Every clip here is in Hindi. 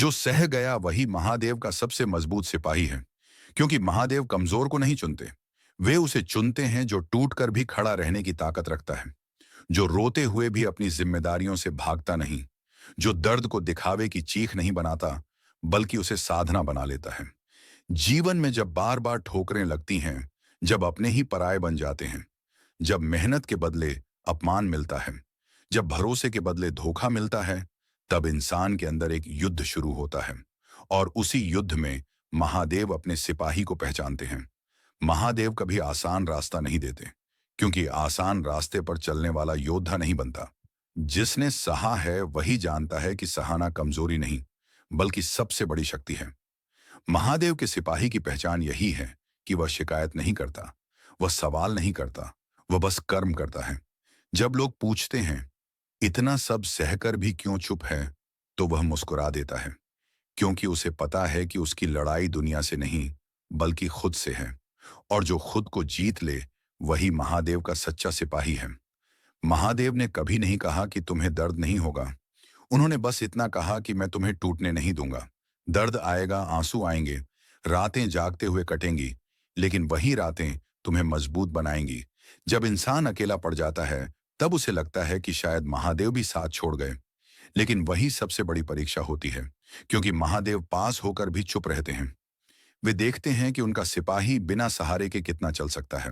जो सह गया वही महादेव का सबसे मजबूत सिपाही है, क्योंकि महादेव कमजोर को नहीं चुनते। वे उसे चुनते हैं जो टूटकर भी खड़ा रहने की ताकत रखता है, जो रोते हुए भी अपनी जिम्मेदारियों से भागता नहीं, जो दर्द को दिखावे की चीख नहीं बनाता, बल्कि उसे साधना बना लेता है। जीवन में जब बार बार ठोकरें लगती हैं, जब अपने ही पराये बन जाते हैं, जब मेहनत के बदले अपमान मिलता है, जब भरोसे के बदले धोखा मिलता है, तब इंसान के अंदर एक युद्ध शुरू होता है। और उसी युद्ध में महादेव अपने सिपाही को पहचानते हैं। महादेव कभी आसान रास्ता नहीं देते, क्योंकि आसान रास्ते पर चलने वाला योद्धा नहीं बनता। जिसने सहा है वही जानता है कि सहाना कमजोरी नहीं, बल्कि सबसे बड़ी शक्ति है। महादेव के सिपाही की पहचान यही है कि वह शिकायत नहीं करता, वह सवाल नहीं करता, वह बस कर्म करता है। जब लोग पूछते हैं, इतना सब सहकर भी क्यों चुप है, तो वह मुस्कुरा देता है, क्योंकि उसे पता है कि उसकी लड़ाई दुनिया से नहीं, बल्कि खुद से है। और जो खुद को जीत ले, वही महादेव का सच्चा सिपाही है। महादेव ने कभी नहीं कहा कि तुम्हें दर्द नहीं होगा। उन्होंने बस इतना कहा कि मैं तुम्हें टूटने नहीं दूंगा। दर्द आएगा, आंसू आएंगे, रातें जागते हुए कटेंगी, लेकिन वही रातें तुम्हें मजबूत बनाएंगी। जब इंसान अकेला पड़ जाता है, तब उसे लगता है कि शायद महादेव भी साथ छोड़ गए। लेकिन वही सबसे बड़ी परीक्षा होती है, क्योंकि महादेव पास होकर भी चुप रहते हैं। वे देखते हैं कि उनका सिपाही बिना सहारे के कितना चल सकता है।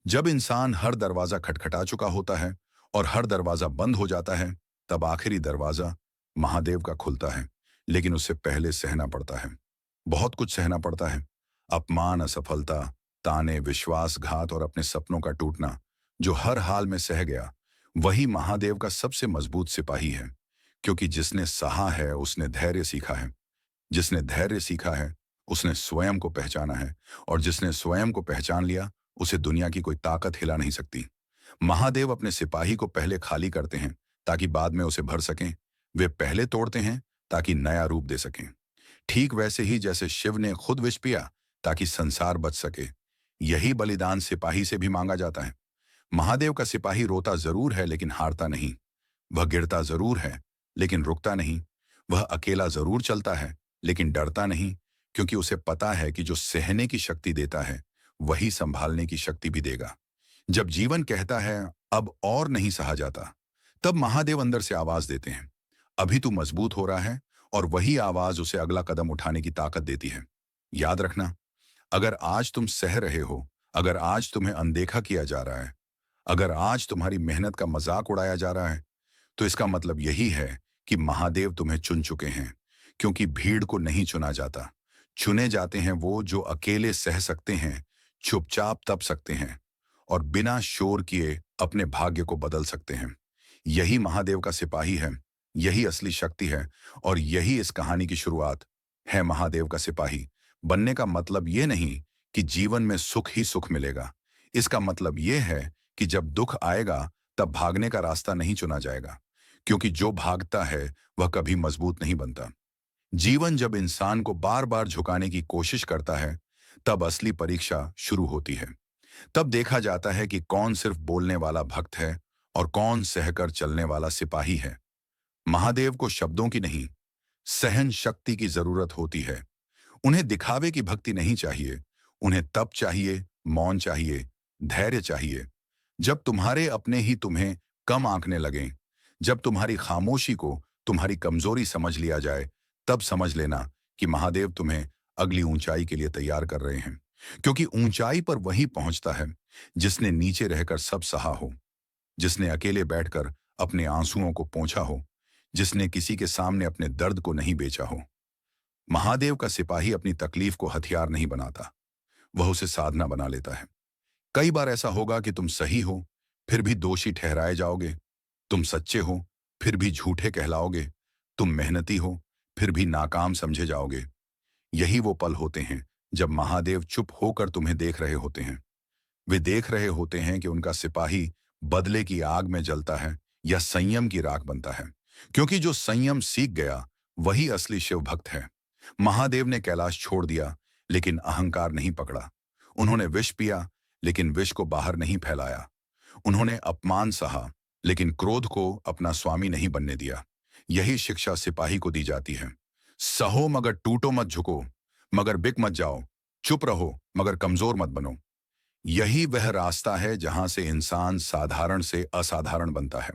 जब इंसान हर दरवाजा खटखटा चुका होता है और हर दरवाजा बंद हो जाता है, तब आखिरी दरवाजा महादेव का खुलता है। लेकिन उससे पहले सहना पड़ता है, बहुत कुछ सहना पड़ता है। अपमान, असफलता, ताने, विश्वासघात और अपने सपनों का टूटना। जो हर हाल में सह गया, वही महादेव का सबसे मजबूत सिपाही है, क्योंकि जिसने सहा है उसने धैर्य सीखा है। जिसने धैर्य सीखा है उसने स्वयं को पहचाना है, और जिसने स्वयं को पहचान लिया, उसे दुनिया की कोई ताकत हिला नहीं सकती। महादेव अपने सिपाही को पहले खाली करते हैं ताकि बाद में उसे भर सकें। वे पहले तोड़ते हैं ताकि नया रूप दे सकें। ठीक वैसे ही जैसे शिव ने खुद विष पिया ताकि संसार बच सके, यही बलिदान सिपाही से भी मांगा जाता है। महादेव का सिपाही रोता जरूर है लेकिन हारता नहीं। वह गिरता जरूर है लेकिन रुकता नहीं। वह अकेला जरूर चलता है लेकिन डरता नहीं, क्योंकि उसे पता है कि जो सहने की शक्ति देता है, वही संभालने की शक्ति भी देगा। जब जीवन कहता है अब और नहीं सहा जाता, तब महादेव अंदर से आवाज देते हैं, अभी तू मजबूत हो रहा है। और वही आवाज उसे अगला कदम उठाने की ताकत देती है। याद रखना, अगर आज तुम सह रहे हो, अगर आज तुम्हें अनदेखा किया जा रहा है, अगर आज तुम्हारी मेहनत का मजाक उड़ाया जा रहा है, तो इसका मतलब यही है कि महादेव तुम्हें चुन चुके हैं। क्योंकि भीड़ को नहीं चुना जाता, चुने जाते हैं वो जो अकेले सह सकते हैं, चुपचाप तप सकते हैं, और बिना शोर किए अपने भाग्य को बदल सकते हैं। यही महादेव का सिपाही है, यही असली शक्ति है, और यही इस कहानी की शुरुआत है। महादेव का सिपाही बनने का मतलब ये नहीं कि जीवन में सुख ही सुख मिलेगा। इसका मतलब ये है कि जब दुख आएगा, तब भागने का रास्ता नहीं चुना जाएगा, क्योंकि जो भागता है वह कभी मजबूत नहीं बनता। जीवन जब इंसान को बार बार झुकाने की कोशिश करता है, तब असली परीक्षा शुरू होती है। तब देखा जाता है कि कौन सिर्फ बोलने वाला भक्त है और कौन सहकर चलने वाला सिपाही है। महादेव को शब्दों की नहीं, सहन शक्ति की जरूरत होती है। उन्हें दिखावे की भक्ति नहीं चाहिए, उन्हें तप चाहिए, मौन चाहिए, धैर्य चाहिए। जब तुम्हारे अपने ही तुम्हें कम आंकने लगें, जब तुम्हारी खामोशी को तुम्हारी कमजोरी समझ लिया जाए, तब समझ लेना कि महादेव तुम्हें अगली ऊंचाई के लिए तैयार कर रहे हैं। क्योंकि ऊंचाई पर वही पहुंचता है जिसने नीचे रहकर सब सहा हो, जिसने अकेले बैठकर अपने आंसुओं को पोंछा हो, जिसने किसी के सामने अपने दर्द को नहीं बेचा हो। महादेव का सिपाही अपनी तकलीफ को हथियार नहीं बनाता, वह उसे साधना बना लेता है। कई बार ऐसा होगा कि तुम सही हो, फिर भी दोषी ठहराए जाओगे। तुम सच्चे हो, फिर भी झूठे कहलाओगे। तुम मेहनती हो, फिर भी नाकाम समझे जाओगे। यही वो पल होते हैं जब महादेव चुप होकर तुम्हें देख रहे होते हैं। वे देख रहे होते हैं कि उनका सिपाही बदले की आग में जलता है या संयम की राख बनता है। क्योंकि जो संयम सीख गया, वही असली शिव भक्त है। महादेव ने कैलाश छोड़ दिया, लेकिन अहंकार नहीं पकड़ा। उन्होंने विष पिया, लेकिन विष को बाहर नहीं फैलाया। उन्होंने अपमान सहा, लेकिन क्रोध को अपना स्वामी नहीं बनने दिया। यही शिक्षा सिपाही को दी जाती है। सहो मगर टूटो मत झुको, मगर बिक मत जाओ, चुप रहो मगर कमजोर मत बनो। यही वह रास्ता है जहां से इंसान साधारण से असाधारण बनता है।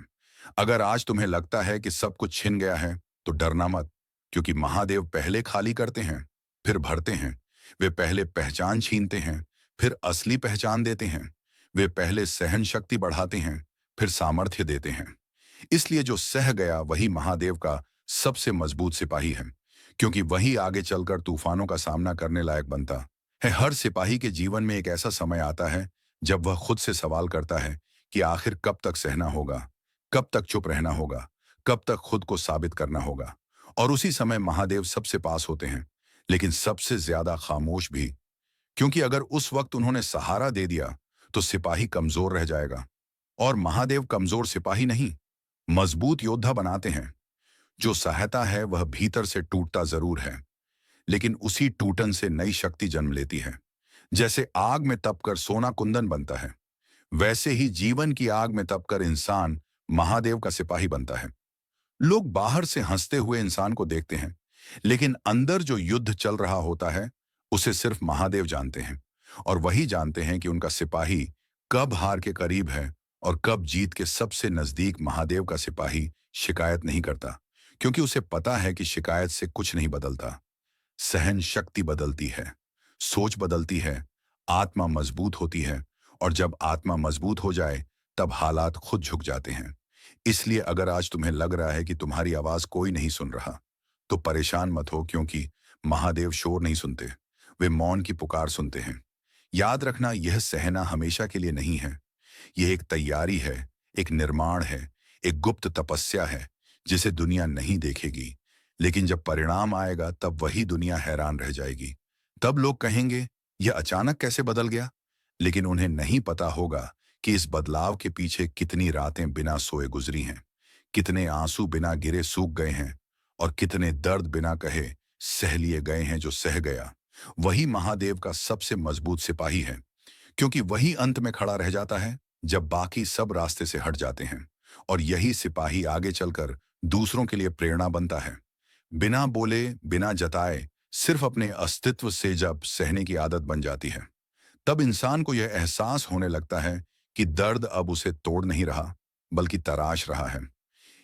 अगर आज तुम्हें लगता है कि सब कुछ छिन गया है, तो डरना मत, क्योंकि महादेव पहले खाली करते हैं, फिर भरते हैं। वे पहले पहचान छीनते हैं, फिर असली पहचान देते हैं। वे पहले सहन शक्ति बढ़ाते हैं, फिर सामर्थ्य देते हैं। इसलिए जो सह गया वही महादेव का सबसे मजबूत सिपाही है, क्योंकि वही आगे चलकर तूफानों का सामना करने लायक बनता है। हर सिपाही के जीवन में एक ऐसा समय आता है जब वह खुद से सवाल करता है कि आखिर कब तक सहना होगा, कब तक चुप रहना होगा, कब तक खुद को साबित करना होगा। और उसी समय महादेव सबसे पास होते हैं, लेकिन सबसे ज्यादा खामोश भी, क्योंकि अगर उस वक्त उन्होंने सहारा दे दिया तो सिपाही कमजोर रह जाएगा। और महादेव कमजोर सिपाही नहीं, मजबूत योद्धा बनाते हैं। जो सहायता है वह भीतर से टूटता जरूर है, लेकिन उसी टूटन से नई शक्ति जन्म लेती है। जैसे आग में तपकर सोना कुंदन बनता है, वैसे ही जीवन की आग में तपकर इंसान महादेव का सिपाही बनता है। लोग बाहर से हंसते हुए इंसान को देखते हैं, लेकिन अंदर जो युद्ध चल रहा होता है उसे सिर्फ महादेव जानते हैं। और वही जानते हैं कि उनका सिपाही कब हार के करीब है और कब जीत के सबसे नजदीक। महादेव का सिपाही शिकायत नहीं करता, क्योंकि उसे पता है कि शिकायत से कुछ नहीं बदलता। सहन शक्ति बदलती है, सोच बदलती है, आत्मा मजबूत होती है। और जब आत्मा मजबूत हो जाए तब हालात खुद झुक जाते हैं। इसलिए अगर आज तुम्हें लग रहा है कि तुम्हारी आवाज कोई नहीं सुन रहा, तो परेशान मत हो, क्योंकि महादेव शोर नहीं सुनते, वे मौन की पुकार सुनते हैं। याद रखना, यह सहना हमेशा के लिए नहीं है। यह एक तैयारी है, एक निर्माण है, एक गुप्त तपस्या है जिसे दुनिया नहीं देखेगी। लेकिन जब परिणाम आएगा तब वही दुनिया हैरान रह जाएगी। तब लोग कहेंगे, यह अचानक कैसे बदल गया? लेकिन उन्हें नहीं पता होगा कि इस बदलाव के पीछे कितनी रातें बिना सोए गुजरी हैं, कितने आंसू बिना गिरे सूख गए हैं, और कितने दर्द बिना कहे सह लिए गए हैं। जो सह गया वही महादेव का सबसे मजबूत सिपाही है, क्योंकि वही अंत में खड़ा रह जाता है जब बाकी सब रास्ते से हट जाते हैं। और यही सिपाही आगे चलकर दूसरों के लिए प्रेरणा बनता है। बिना बोले, बिना जताए, सिर्फ अपने अस्तित्व से जब सहने की आदत बन जाती है, तब इंसान को यह एहसास होने लगता है कि दर्द अब उसे तोड़ नहीं रहा, बल्कि तराश रहा है।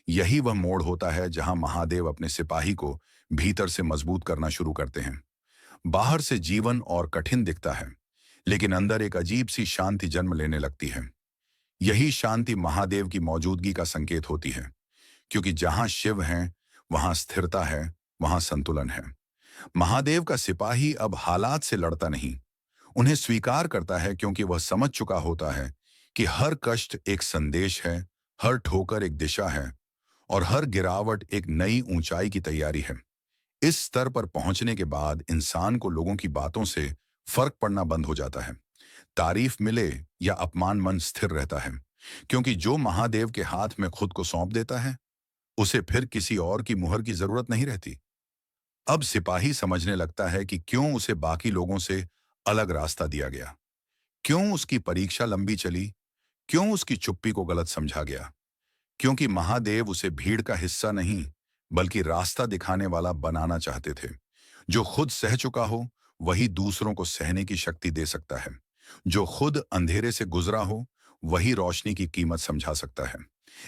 यही वह मोड़ होता है जहां महादेव अपने सिपाही को भीतर से मजबूत करना शुरू करते हैं। बाहर से जीवन और कठिन दिखता है, लेकिन अंदर एक अजीब सी शांति जन्म लेने लगती है। यही शांति महादेव की मौजूदगी का संकेत होती है, क्योंकि जहां शिव हैं, वहां स्थिरता है, वहां संतुलन है। महादेव का सिपाही अब हालात से लड़ता नहीं, उन्हें स्वीकार करता है, क्योंकि वह समझ चुका होता है कि हर कष्ट एक संदेश है, हर ठोकर एक दिशा है, और हर गिरावट एक नई ऊंचाई की तैयारी है। इस स्तर पर पहुंचने के बाद इंसान को लोगों की बातों से फर्क पड़ना बंद हो जाता है। तारीफ मिले या अपमान, मन स्थिर रहता है, क्योंकि जो महादेव के हाथ में खुद को सौंप देता है, उसे फिर किसी और की मुहर की जरूरत नहीं रहती। अब सिपाही समझने लगता है कि क्यों उसे बाकी लोगों से अलग रास्ता दिया गया, क्यों उसकी परीक्षा लंबी चली, क्यों उसकी चुप्पी को गलत समझा गया। क्योंकि महादेव उसे भीड़ का हिस्सा नहीं, बल्कि रास्ता दिखाने वाला बनाना चाहते थे। जो खुद सह चुका हो वही दूसरों को सहने की शक्ति दे सकता है। जो खुद अंधेरे से गुजरा हो वही रोशनी की कीमत समझा सकता है।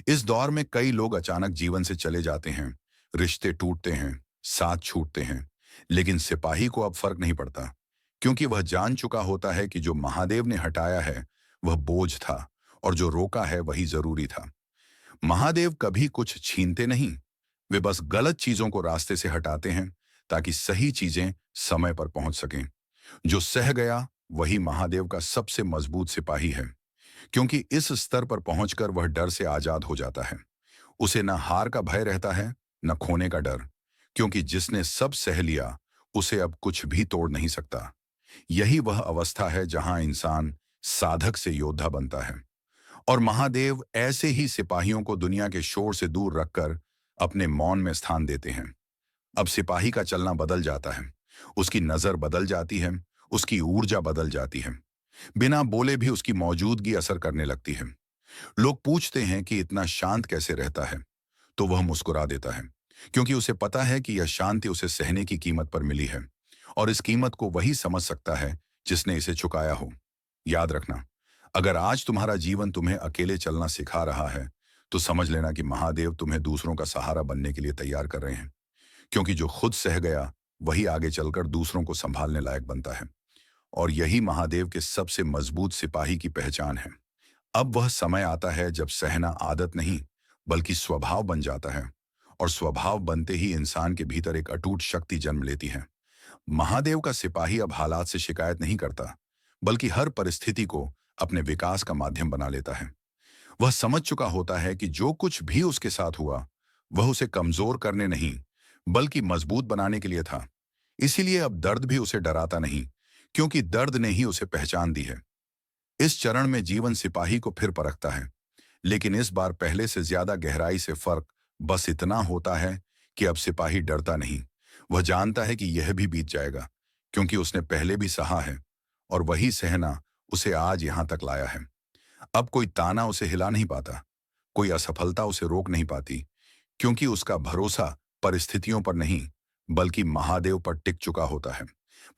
इस दौर में कई लोग अचानक जीवन से चले जाते हैं, रिश्ते टूटते हैं, साथ छूटते हैं, लेकिन सिपाही को अब फर्क नहीं पड़ता, क्योंकि वह जान चुका होता है कि जो महादेव ने हटाया है वह बोझ था, और जो रोका है वही जरूरी था। महादेव कभी कुछ छीनते नहीं, वे बस गलत चीजों को रास्ते से हटाते हैं ताकि सही चीजें समय पर पहुंच सकें। जो सह गया वही महादेव का सबसे मजबूत सिपाही है, क्योंकि इस स्तर पर पहुंचकर वह डर से आजाद हो जाता है। उसे न हार का भय रहता है, न खोने का डर, क्योंकि जिसने सब सह लिया उसे अब कुछ भी तोड़ नहीं सकता। यही वह अवस्था है जहां इंसान साधक से योद्धा बनता है। और महादेव ऐसे ही सिपाहियों को दुनिया के शोर से दूर रखकर अपने मौन में स्थान देते हैं। अब सिपाही का चलना बदल जाता है, उसकी नजर बदल जाती है, उसकी ऊर्जा बदल जाती है। बिना बोले भी उसकी मौजूदगी असर करने लगती है। लोग पूछते हैं कि इतना शांत कैसे रहता है, तो वह मुस्कुरा देता है, क्योंकि उसे पता है कि यह शांति उसे सहने की कीमत पर मिली है, और इस कीमत को वही समझ सकता है जिसने इसे चुकाया हो। याद रखना, अगर आज तुम्हारा जीवन तुम्हें अकेले चलना सिखा रहा है, तो समझ लेना कि महादेव तुम्हें दूसरों का सहारा बनने के लिए तैयार कर रहे हैं। क्योंकि जो खुद सह गया, वही आगे चलकर दूसरों को संभालने लायक बनता है। और यही महादेव के सबसे मजबूत सिपाही की पहचान है। अब वह समय आता है जब सहना आदत नहीं, बल्कि स्वभाव बन जाता है। और स्वभाव बनते ही इंसान के भीतर एक अटूट शक्ति जन्म लेती है। महादेव का सिपाही अब हालात से शिकायत नहीं करता, बल्कि हर परिस्थिति को अपने विकास का माध्यम बना लेता है। वह समझ चुका होता है कि जो कुछ भी उसके साथ हुआ, वह उसे कमजोर करने नहीं, बल्कि मजबूत बनाने के लिए था। इसीलिए अब दर्द भी उसे डराता नहीं, क्योंकि दर्द ने ही उसे पहचान दी है। इस चरण में जीवन सिपाही को फिर परखता है, लेकिन इस बार पहले से ज्यादा गहराई से फर्क बस इतना होता है कि अब सिपाही डरता नहीं। वह जानता है कि यह भी बीत जाएगा, क्योंकि उसने पहले भी सहा है, और वही सहना उसे आज यहां तक लाया है। अब कोई ताना उसे हिला नहीं पाता, कोई असफलता उसे रोक नहीं पाती, क्योंकि उसका भरोसा परिस्थितियों पर नहीं, बल्कि महादेव पर टिक चुका होता है।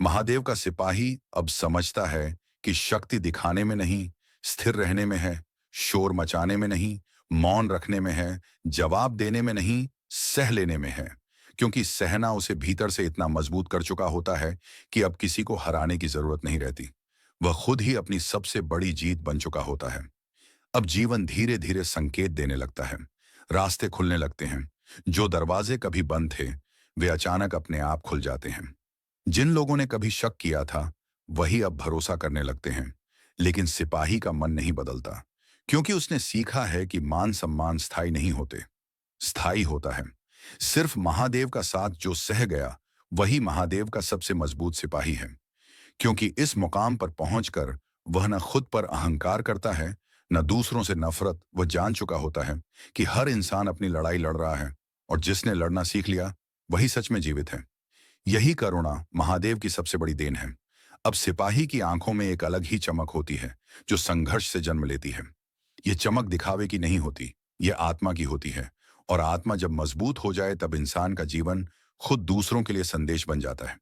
महादेव का सिपाही अब समझता है कि शक्ति दिखाने में नहीं, स्थिर रहने में है, शोर मचाने में नहीं, मौन रखने में है, जवाब देने में नहीं, सह लेने में है। क्योंकि सहना उसे भीतर से इतना मजबूत कर चुका होता है कि अब किसी को हराने की जरूरत नहीं रहती। वह खुद ही अपनी सबसे बड़ी जीत बन चुका होता है। अब जीवन धीरे धीरे संकेत देने लगता है, रास्ते खुलने लगते हैं। जो दरवाजे कभी बंद थे, वे अचानक अपने आप खुल जाते हैं। जिन लोगों ने कभी शक किया था, वही अब भरोसा करने लगते हैं। लेकिन सिपाही का मन नहीं बदलता, क्योंकि उसने सीखा है कि मान सम्मान स्थायी नहीं होते, स्थायी होता है। सिर्फ महादेव का साथ जो सह गया, वही महादेव का सबसे मजबूत सिपाही है। क्योंकि इस मुकाम पर पहुंचकर वह न खुद पर अहंकार करता है, न दूसरों से नफरत। वह जान चुका होता है कि हर इंसान अपनी लड़ाई लड़ रहा है, और जिसने लड़ना सीख लिया, वही सच में जीवित है। यही करुणा महादेव की सबसे बड़ी देन है। अब सिपाही की आंखों में एक अलग ही चमक होती है, जो संघर्ष से जन्म लेती है। यह चमक दिखावे की नहीं होती, यह आत्मा की होती है। और आत्मा जब मजबूत हो जाए, तब इंसान का जीवन खुद दूसरों के लिए संदेश बन जाता है।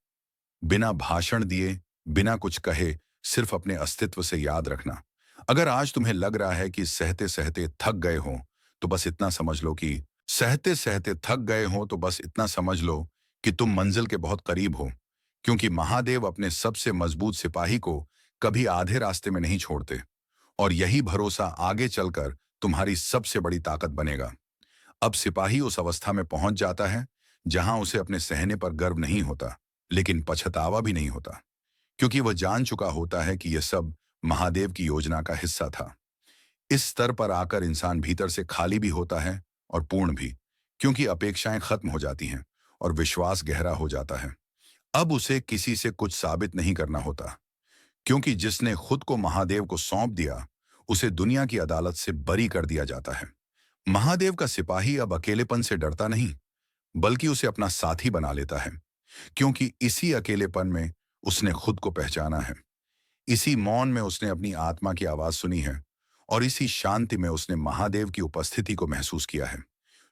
बिना भाषण दिए, बिना कुछ कहे, सिर्फ अपने अस्तित्व से याद रखना। अगर आज तुम्हें लग रहा है कि सहते सहते थक गए हो, तो बस इतना समझ लो कि सहते सहते थक गए हो तो बस इतना समझ लो कि तुम मंजिल के बहुत करीब हो। क्योंकि महादेव अपने सबसे मजबूत सिपाही को कभी आधे रास्ते में नहीं छोड़ते, और यही भरोसा आगे चलकर तुम्हारी सबसे बड़ी ताकत बनेगा। अब सिपाही उस अवस्था में पहुंच जाता है जहां उसे अपने सहने पर गर्व नहीं होता, लेकिन पछतावा भी नहीं होता, क्योंकि वह जान चुका होता है कि यह सब महादेव की योजना का हिस्सा था। इस स्तर पर आकर इंसान भीतर से खाली भी होता है और पूर्ण भी, क्योंकि अपेक्षाएं खत्म हो जाती हैं और विश्वास गहरा हो जाता है। अब उसे किसी से कुछ साबित नहीं करना होता, क्योंकि जिसने खुद को महादेव को सौंप दिया, उसे दुनिया की अदालत से बरी कर दिया जाता है। महादेव का सिपाही अब अकेलेपन से डरता नहीं, बल्कि उसे अपना साथी बना लेता है। क्योंकि इसी अकेलेपन में उसने खुद को पहचाना है, इसी मौन में उसने अपनी आत्मा की आवाज सुनी है, और इसी शांति में उसने महादेव की उपस्थिति को महसूस किया है,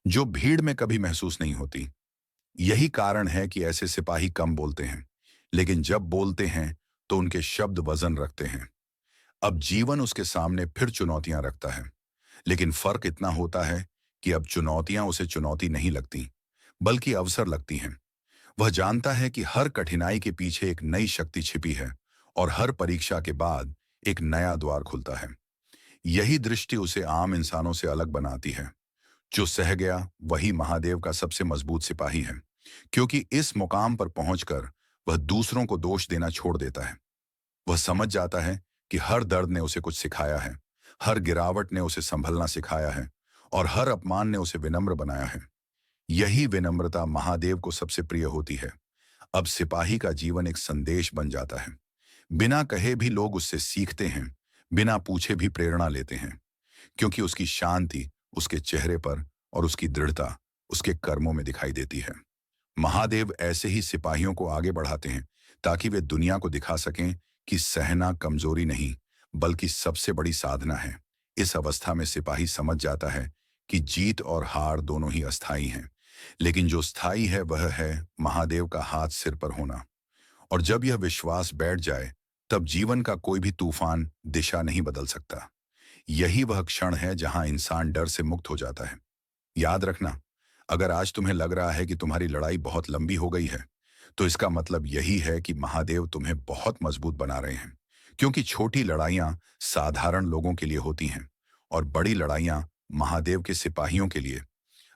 जो भीड़ में कभी महसूस नहीं होती। यही कारण है कि ऐसे सिपाही कम बोलते हैं, लेकिन जब बोलते हैं तो उनके शब्द वजन रखते हैं। अब जीवन उसके सामने फिर चुनौतियां रखता है, लेकिन फर्क इतना होता है कि अब चुनौतियां उसे चुनौती नहीं लगती, बल्कि अवसर लगती हैं। वह जानता है कि हर कठिनाई के पीछे एक नई शक्ति छिपी है, और हर परीक्षा के बाद एक नया द्वार खुलता है। यही दृष्टि उसे आम इंसानों से अलग बनाती है। जो सह गया, वही महादेव का सबसे मजबूत सिपाही है, क्योंकि इस मुकाम पर पहुंचकर वह दूसरों को दोष देना छोड़ देता है। वह समझ जाता है कि हर दर्द ने उसे कुछ सिखाया है, हर गिरावट ने उसे संभलना सिखाया है, और हर अपमान ने उसे विनम्र बनाया है। यही विनम्रता महादेव को सबसे प्रिय होती है। अब सिपाही का जीवन एक संदेश बन जाता है। बिना कहे भी लोग उससे सीखते हैं, बिना पूछे भी प्रेरणा लेते हैं, क्योंकि उसकी शांति उसके चेहरे पर और उसकी दृढ़ता उसके कर्मों में दिखाई देती है। महादेव ऐसे ही सिपाहियों को आगे बढ़ाते हैं, ताकि वे दुनिया को दिखा सकें कि सहना कमजोरी नहीं, बल्कि सबसे बड़ी साधना है। इस अवस्था में सिपाही समझ जाता है कि जीत और हार दोनों ही अस्थायी हैं, लेकिन जो स्थायी है वह है महादेव का हाथ सिर पर होना। और जब यह विश्वास बैठ जाए, तब जीवन का कोई भी तूफान दिशा नहीं बदल सकता। यही वह क्षण है जहां इंसान डर से मुक्त हो जाता है। याद रखना, अगर आज तुम्हें लग रहा है कि तुम्हारी लड़ाई बहुत लंबी हो गई है, तो इसका मतलब यही है कि महादेव तुम्हें बहुत मजबूत बना रहे हैं। क्योंकि छोटी लड़ाइयां साधारण लोगों के लिए होती हैं और बड़ी लड़ाइयां महादेव के सिपाहियों के लिए।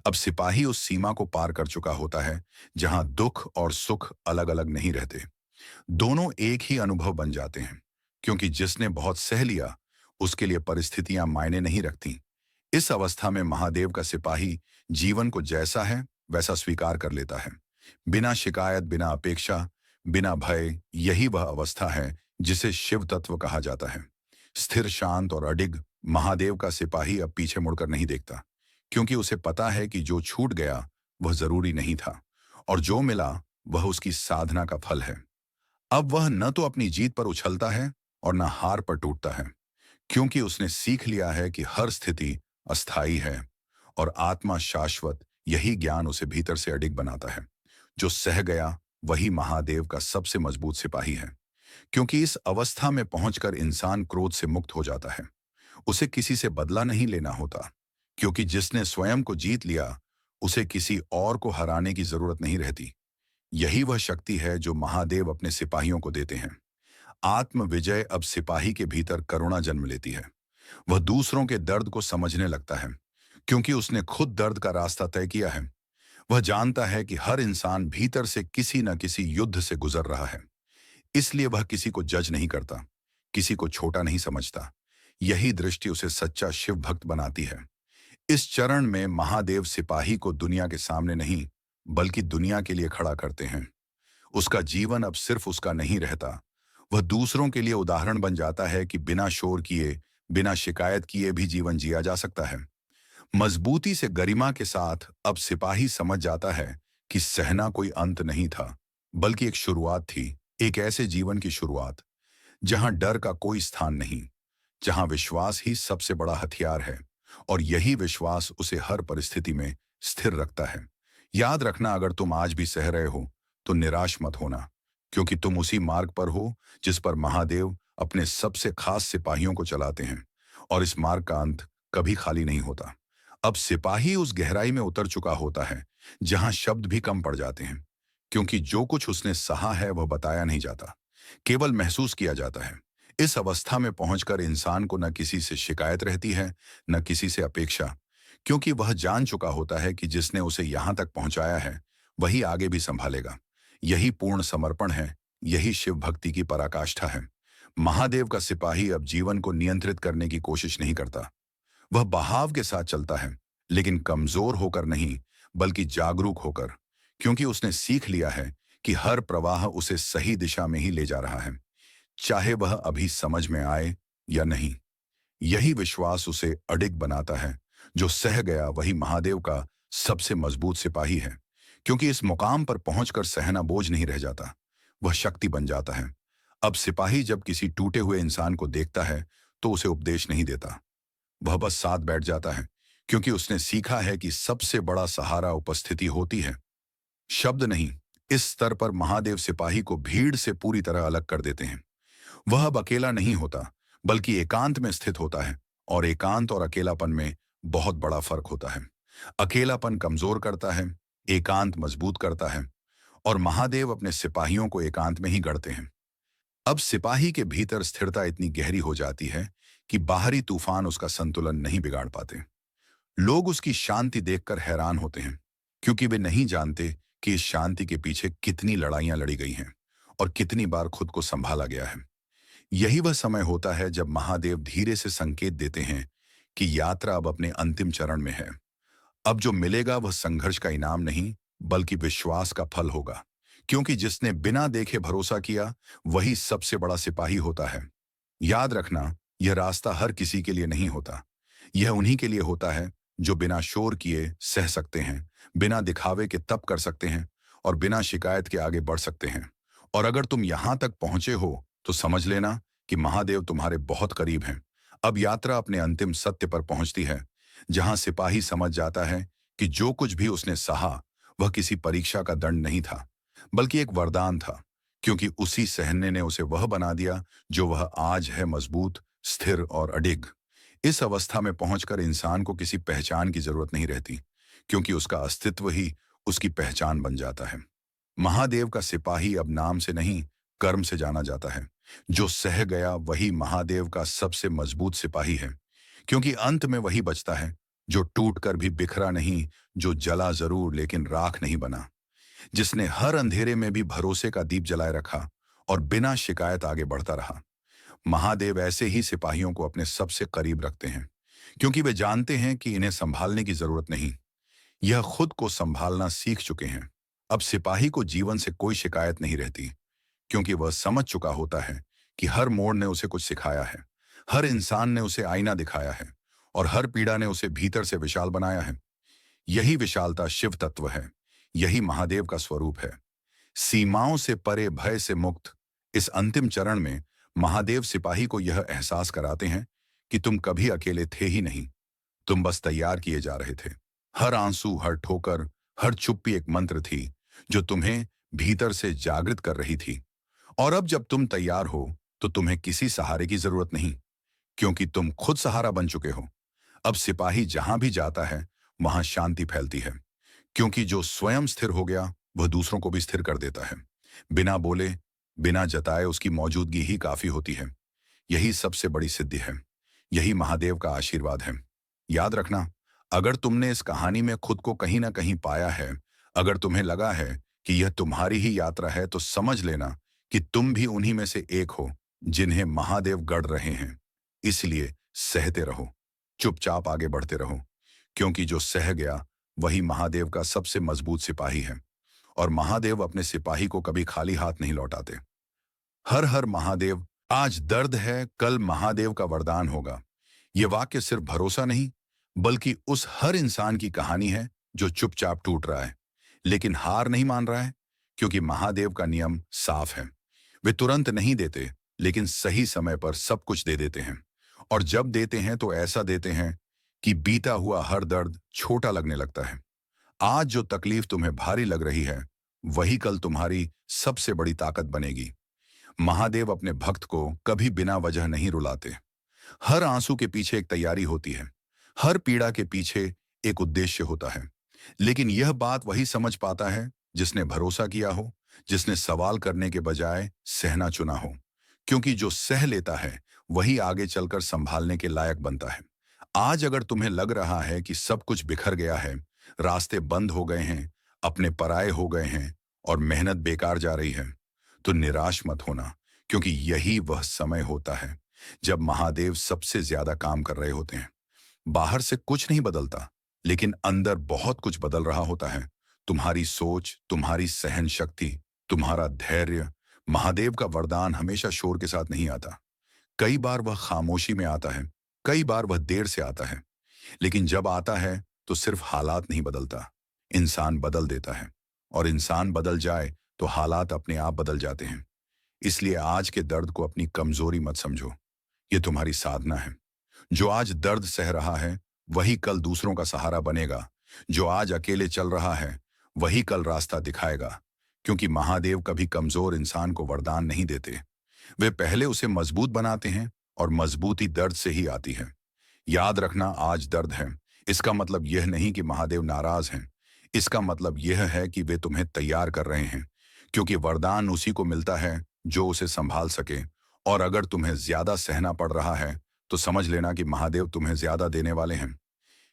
अब सिपाही उस सीमा को पार कर चुका होता है जहां दुख और सुख अलग अलग नहीं रहते, दोनों एक ही अनुभव बन जाते हैं। क्योंकि जिसने बहुत सह लिया, उसके लिए परिस्थितियां मायने नहीं रखती। इस अवस्था में महादेव का सिपाही जीवन को जैसा है वैसा स्वीकार कर लेता है, बिना शिकायत, बिना अपेक्षा, बिना भय। यही वह अवस्था है जिसे शिव तत्व कहा जाता है। स्थिर, शांत और अडिग महादेव का सिपाही अब पीछे मुड़कर नहीं देखता, क्योंकि उसे पता है कि जो छूट गया वह जरूरी नहीं था और जो मिला वह उसकी साधना का फल है। अब वह न तो अपनी जीत पर उछलता है और न हार पर टूटता है, क्योंकि उसने सीख लिया है कि हर स्थिति अस्थायी है और आत्मा शाश्वत। यही ज्ञान उसे भीतर से अडिग बनाता है। जो सह गया वही महादेव का सबसे मजबूत सिपाही है। क्योंकि इस अवस्था में पहुंचकर इंसान क्रोध से मुक्त हो जाता है। उसे किसी से बदला नहीं लेना होता, क्योंकि जिसने स्वयं को जीत लिया, उसे किसी और को हराने की जरूरत नहीं रहती। यही वह शक्ति है जो महादेव अपने सिपाहियों को देते हैं। आत्म विजय अब सिपाही के भीतर करुणा जन्म लेती है। वह दूसरों के दर्द को समझने लगता है, क्योंकि उसने खुद दर्द का रास्ता तय किया है। वह जानता है कि हर इंसान भीतर से किसी न किसी युद्ध से गुजर रहा है। इसलिए वह किसी को जज नहीं करता, किसी को छोटा नहीं समझता। यही दृष्टि उसे सच्चा शिव भक्त बनाती है। इस चरण में महादेव सिपाही को दुनिया के सामने नहीं, बल्कि दुनिया के लिए खड़ा करते हैं। उसका जीवन अब सिर्फ उसका नहीं रहता, वह दूसरों के लिए उदाहरण बन जाता है कि बिना शोर किए, बिना शिकायत किए भी जीवन जिया जा सकता है। मजबूती से, गरिमा के साथ अब सिपाही समझ जाता है कि सहना कोई अंत नहीं था, बल्कि एक शुरुआत थी। एक ऐसे जीवन की शुरुआत जहां डर का कोई स्थान नहीं, जहां विश्वास ही सबसे बड़ा हथियार है और यही विश्वास उसे हर परिस्थिति में स्थिर रखता है। याद रखना, अगर तुम आज भी सह रहे हो तो निराश मत होना, क्योंकि तुम उसी मार्ग पर हो जिस पर महादेव अपने सबसे खास सिपाहियों को चलाते हैं और इस मार्ग का अंत कभी खाली नहीं होता। अब सिपाही उस गहराई में उतर चुका होता है जहां शब्द भी कम पड़ जाते हैं, क्योंकि जो कुछ उसने सहा है वह बताया नहीं जाता, केवल महसूस किया जाता है। इस अवस्था में पहुंचकर इंसान को न किसी से शिकायत रहती है, न किसी से अपेक्षा, क्योंकि वह जान चुका होता है कि जिसने उसे यहां तक पहुंचाया है वही आगे भी संभालेगा। यही पूर्ण समर्पण है, यही शिव भक्ति की पराकाष्ठा है। महादेव का सिपाही अब जीवन को नियंत्रित करने की कोशिश नहीं करता। वह बहाव के साथ चलता है, लेकिन कमजोर होकर नहीं, बल्कि जागरूक होकर, क्योंकि उसने सीख लिया है कि हर प्रवाह उसे सही दिशा में ही ले जा रहा है, चाहे वह अभी समझ में आए या नहीं। यही विश्वास उसे अडिग बनाता है। जो सह गया वही महादेव का सबसे मजबूत सिपाही है, क्योंकि इस मुकाम पर पहुंचकर सहना बोझ नहीं रह जाता, वह शक्ति बन जाता है। अब सिपाही जब किसी टूटे हुए इंसान को देखता है तो उसे उपदेश नहीं देता, वह बस साथ बैठ जाता है, क्योंकि उसने सीखा है कि सबसे बड़ा सहारा उपस्थिति होती है, शब्द नहीं। इस स्तर पर महादेव सिपाही को भीड़ से पूरी तरह अलग कर देते हैं। वह अब अकेला नहीं होता, बल्कि एकांत में स्थित होता है, और एकांत और अकेलापन में बहुत बड़ा फर्क होता है। अकेलापन कमजोर करता है, एकांत मजबूत करता है, और महादेव अपने सिपाहियों को एकांत में ही गढ़ते हैं। अब सिपाही के भीतर स्थिरता इतनी गहरी हो जाती है कि बाहरी तूफान उसका संतुलन नहीं बिगाड़ पाते। लोग उसकी शांति देखकर हैरान होते हैं, क्योंकि वे नहीं जानते कि इस शांति के पीछे कितनी लड़ाइयां लड़ी गई हैं और कितनी बार खुद को संभाला गया है। यही वह समय होता है जब महादेव धीरे से संकेत देते हैं कि यात्रा अब अपने अंतिम चरण में है। अब जो मिलेगा वह संघर्ष का इनाम नहीं, बल्कि विश्वास का फल होगा, क्योंकि जिसने बिना देखे भरोसा किया वही सबसे बड़ा सिपाही होता है। याद रखना, यह रास्ता हर किसी के लिए नहीं होता। यह उन्हीं के लिए होता है जो बिना शोर किए सह सकते हैं, बिना दिखावे के तप कर सकते हैं और बिना शिकायत के आगे बढ़ सकते हैं। और अगर तुम यहां तक पहुंचे हो तो समझ लेना कि महादेव तुम्हारे बहुत करीब हैं। अब यात्रा अपने अंतिम सत्य पर पहुंचती है, जहां सिपाही समझ जाता है कि जो कुछ भी उसने सहा वह किसी परीक्षा का दंड नहीं था, बल्कि एक वरदान था, क्योंकि उसी सहने ने उसे वह बना दिया जो वह आज है, मजबूत, स्थिर और अडिग। इस अवस्था में पहुंचकर इंसान को किसी पहचान की जरूरत नहीं रहती, क्योंकि उसका अस्तित्व ही उसकी पहचान बन जाता है। महादेव का सिपाही अब नाम से नहीं, कर्म से जाना जाता है। जो सह गया वही महादेव का सबसे मजबूत सिपाही है, क्योंकि अंत में वही बचता है जो टूटकर भी बिखरा नहीं, जो जला जरूर लेकिन राख नहीं बना, जिसने हर अंधेरे में भी भरोसे का दीप जलाए रखा और बिना शिकायत आगे बढ़ता रहा। महादेव ऐसे ही सिपाहियों को अपने सबसे करीब रखते हैं, क्योंकि वे जानते हैं कि इन्हें संभालने की जरूरत नहीं, यह खुद को संभालना सीख चुके हैं। अब सिपाही को जीवन से कोई शिकायत नहीं रहती, क्योंकि वह समझ चुका होता है कि हर मोड़ ने उसे कुछ सिखाया है, हर इंसान ने उसे आईना दिखाया है और हर पीड़ा ने उसे भीतर से विशाल बनाया है। यही विशालता शिव तत्व है, यही महादेव का स्वरूप है। सीमाओं से परे, भय से मुक्त इस अंतिम चरण में महादेव सिपाही को यह एहसास कराते हैं कि तुम कभी अकेले थे ही नहीं, तुम बस तैयार किए जा रहे थे। हर आंसू, हर ठोकर, हर चुप्पी एक मंत्र थी जो तुम्हें भीतर से जागृत कर रही थी। और अब जब तुम तैयार हो तो तुम्हें किसी सहारे की जरूरत नहीं, क्योंकि तुम खुद सहारा बन चुके हो। अब सिपाही जहां भी जाता है वहां शांति फैलती है, क्योंकि जो स्वयं स्थिर हो गया वह दूसरों को भी स्थिर कर देता है। बिना बोले, बिना जताए उसकी मौजूदगी ही काफी होती है। यही सबसे बड़ी सिद्धि है, यही महादेव का आशीर्वाद है। याद रखना, अगर तुमने इस कहानी में खुद को कहीं ना कहीं पाया है, अगर तुम्हें लगा है कि यह तुम्हारी ही यात्रा है, तो समझ लेना कि तुम भी उन्हीं में से एक हो जिन्हें महादेव गढ़ रहे हैं। इसलिए सहते रहो, चुपचाप आगे बढ़ते रहो, क्योंकि जो सह गया वही महादेव का सबसे मजबूत सिपाही है। और महादेव अपने सिपाही को कभी खाली हाथ नहीं लौटाते। हर हर महादेव। आज दर्द है, कल महादेव का वरदान होगा। ये वाक्य सिर्फ भरोसा नहीं, बल्कि उस हर इंसान की कहानी है जो चुपचाप टूट रहा है, लेकिन हार नहीं मान रहा है, क्योंकि महादेव का नियम साफ है। वे तुरंत नहीं देते, लेकिन सही समय पर सब कुछ दे देते हैं। और जब देते हैं तो ऐसा देते हैं कि बीता हुआ हर दर्द छोटा लगने लगता है। आज जो तकलीफ तुम्हें भारी लग रही है, वही कल तुम्हारी सबसे बड़ी ताकत बनेगी। महादेव अपने भक्त को कभी बिना वजह नहीं रुलाते। हर आंसू के पीछे एक तैयारी होती है, हर पीड़ा के पीछे एक उद्देश्य होता है। लेकिन यह बात वही समझ पाता है जिसने भरोसा किया हो, जिसने सवाल करने के बजाय सहना चुना हो, क्योंकि जो सह लेता है वही आगे चलकर संभालने के लायक बनता है। आज अगर तुम्हें लग रहा है कि सब कुछ बिखर गया है, रास्ते बंद हो गए हैं, अपने पराये हो गए हैं और मेहनत बेकार जा रही है, तो निराश मत होना, क्योंकि यही वह समय होता है जब महादेव सबसे ज्यादा काम कर रहे होते हैं। बाहर से कुछ नहीं बदलता, लेकिन अंदर बहुत कुछ बदल रहा होता है। तुम्हारी सोच, तुम्हारी सहन शक्ति, तुम्हारा धैर्य। महादेव का वरदान हमेशा शोर के साथ नहीं आता। कई बार वह खामोशी में आता है, कई बार वह देर से आता है, लेकिन जब आता है तो सिर्फ हालात नहीं बदलता, इंसान बदल देता है। और इंसान बदल जाए तो हालात अपने आप बदल जाते हैं। इसलिए आज के दर्द को अपनी कमजोरी मत समझो, ये तुम्हारी साधना है। जो आज दर्द सह रहा है वही कल दूसरों का सहारा बनेगा। जो आज अकेले चल रहा है वही कल रास्ता दिखाएगा, क्योंकि महादेव कभी कमजोर इंसान को वरदान नहीं देते। वे पहले उसे मजबूत बनाते हैं, और मजबूती दर्द से ही आती है। याद रखना, आज दर्द है, इसका मतलब यह नहीं कि महादेव नाराज हैं। इसका मतलब यह है कि वे तुम्हें तैयार कर रहे हैं, क्योंकि वरदान उसी को मिलता है जो उसे संभाल सके। और अगर तुम्हें ज्यादा सहना पड़ रहा है तो समझ लेना कि महादेव तुम्हें ज्यादा देने वाले हैं।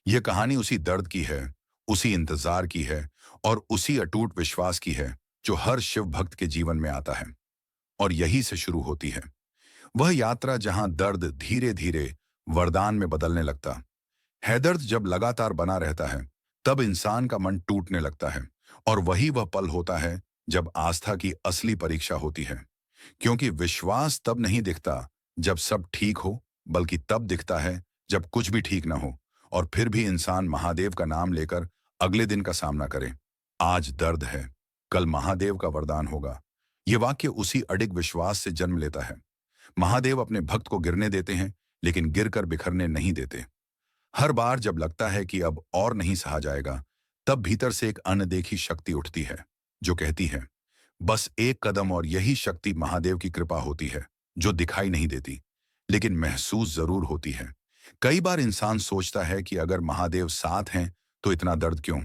यह कहानी उसी दर्द की है, उसी इंतजार की है और उसी अटूट विश्वास की है जो हर शिव भक्त के जीवन में आता है। और यही से शुरू होती है वह यात्रा जहां दर्द धीरे धीरे वरदान में बदलने लगता है। दर्द जब लगातार बना रहता है तब इंसान का मन टूटने लगता है, और वही वह पल होता है जब आस्था की असली परीक्षा होती है। क्योंकि विश्वास तब नहीं दिखता जब सब ठीक हो, बल्कि तब दिखता है जब कुछ भी ठीक ना हो और फिर भी इंसान महादेव का नाम लेकर अगले दिन का सामना करे। आज दर्द है, कल महादेव का वरदान होगा। ये वाक्य उसी अडिग विश्वास से जन्म लेता है। महादेव अपने भक्त को गिरने देते हैं, लेकिन गिरकर बिखरने नहीं देते। हर बार जब लगता है कि अब और नहीं सहा जाएगा, तब भीतर से एक अनदेखी शक्ति उठती है जो कहती है बस एक कदम। और यही शक्ति महादेव की कृपा होती है, जो दिखाई नहीं देती लेकिन महसूस जरूर होती है। कई बार इंसान सोचता है कि अगर महादेव साथ हैं तो इतना दर्द क्यों,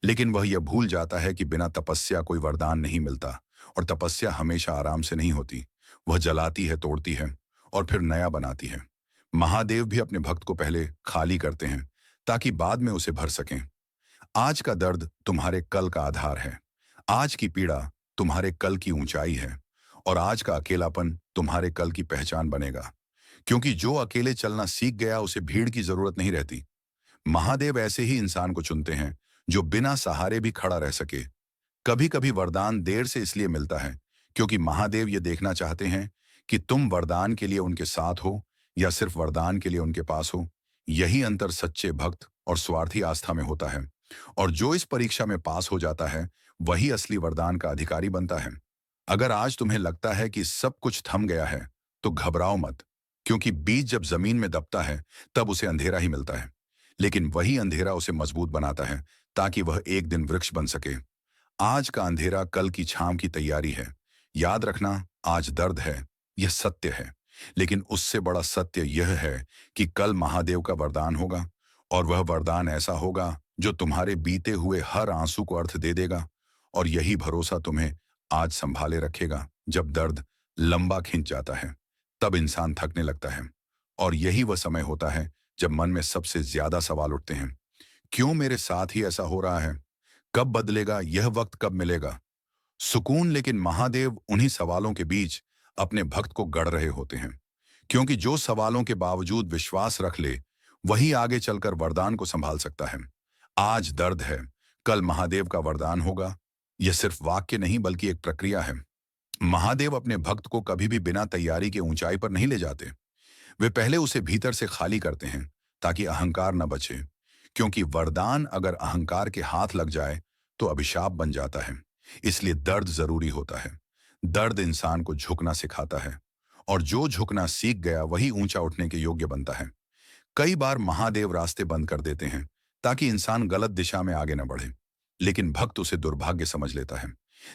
लेकिन वह यह भूल जाता है कि बिना तपस्या कोई वरदान नहीं मिलता, और तपस्या हमेशा आराम से नहीं होती। वह जलाती है, तोड़ती है और फिर नया बनाती है। महादेव भी अपने भक्त को पहले खाली करते हैं ताकि बाद में उसे भर सकें। आज का दर्द तुम्हारे कल का आधार है, आज की पीड़ा तुम्हारे कल की ऊंचाई है, और आज का अकेलापन तुम्हारे कल की पहचान बनेगा। क्योंकि जो अकेले चलना सीख गया उसे भीड़ की जरूरत नहीं रहती। महादेव ऐसे ही इंसान को चुनते हैं जो बिना सहारे भी खड़ा रह सके। कभी कभी वरदान देर से इसलिए मिलता है क्योंकि महादेव ये देखना चाहते हैं कि तुम वरदान के लिए उनके साथ हो या सिर्फ वरदान के लिए उनके पास हो। यही अंतर सच्चे भक्त और स्वार्थी आस्था में होता है। और जो इस परीक्षा में पास हो जाता है वही असली वरदान का अधिकारी बनता है। अगर आज तुम्हें लगता है कि सब कुछ थम गया है तो घबराओ मत, क्योंकि बीज जब जमीन में दबता है तब उसे अंधेरा ही मिलता है, लेकिन वही अंधेरा उसे मजबूत बनाता है ताकि वह एक दिन वृक्ष बन सके। आज का अंधेरा कल की छांव की तैयारी है। याद रखना, आज दर्द है, यह सत्य है, लेकिन उससे बड़ा सत्य यह है कि कल महादेव का वरदान होगा, और वह वरदान ऐसा होगा जो तुम्हारे बीते हुए हर आंसू को अर्थ दे देगा। और यही भरोसा तुम्हें आज संभाले रखेगा। जब दर्द लंबा खिंच जाता है तब इंसान थकने लगता है, और यही वह समय होता है जब मन में सबसे ज्यादा सवाल उठते हैं। क्यों मेरे साथ ही ऐसा हो रहा है? कब बदलेगा यह वक्त? कब मिलेगा सुकून? लेकिन महादेव उन्हीं सवालों के बीच अपने भक्त को गढ़ रहे होते हैं, क्योंकि जो सवालों के बावजूद विश्वास रख ले वही आगे चलकर वरदान को संभाल सकता है। आज दर्द है, कल महादेव का वरदान होगा। यह सिर्फ वाक्य नहीं बल्कि एक प्रक्रिया है। महादेव अपने भक्त को कभी भी बिना तैयारी के ऊंचाई पर नहीं ले जाते। वे पहले उसे भीतर से खाली करते हैं ताकि अहंकार न बचे, क्योंकि वरदान अगर अहंकार के हाथ लग जाए तो अभिशाप बन जाता है। इसलिए दर्द जरूरी होता है। दर्द इंसान को झुकना सिखाता है, और जो झुकना सीख गया वही ऊंचा उठने के योग्य बनता है। कई बार महादेव रास्ते बंद कर देते हैं ताकि इंसान गलत दिशा में आगे न बढ़े, लेकिन भक्त उसे दुर्भाग्य समझ लेता है,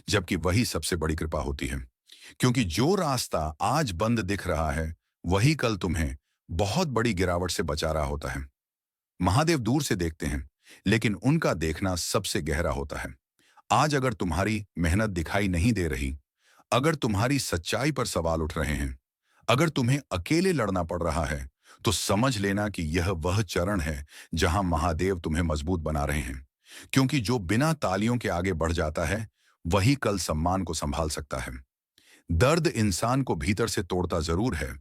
जबकि वही सबसे बड़ी कृपा होती है। क्योंकि जो रास्ता आज बंद दिख रहा है वही कल तुम्हें बहुत बड़ी गिरावट से बचा रहा होता है। महादेव दूर से देखते हैं, लेकिन उनका देखना सबसे गहरा होता है। आज अगर तुम्हारी मेहनत दिखाई नहीं दे रही, अगर तुम्हारी सच्चाई पर सवाल उठ रहे हैं, अगर तुम्हें अकेले लड़ना पड़ रहा है, तो समझ लेना कि यह वह चरण है जहां महादेव तुम्हें मजबूत बना रहे हैं। क्योंकि जो बिना तालियों के आगे बढ़ जाता है वही कल सम्मान को संभाल सकता है। दर्द इंसान को भीतर से तोड़ता जरूर है,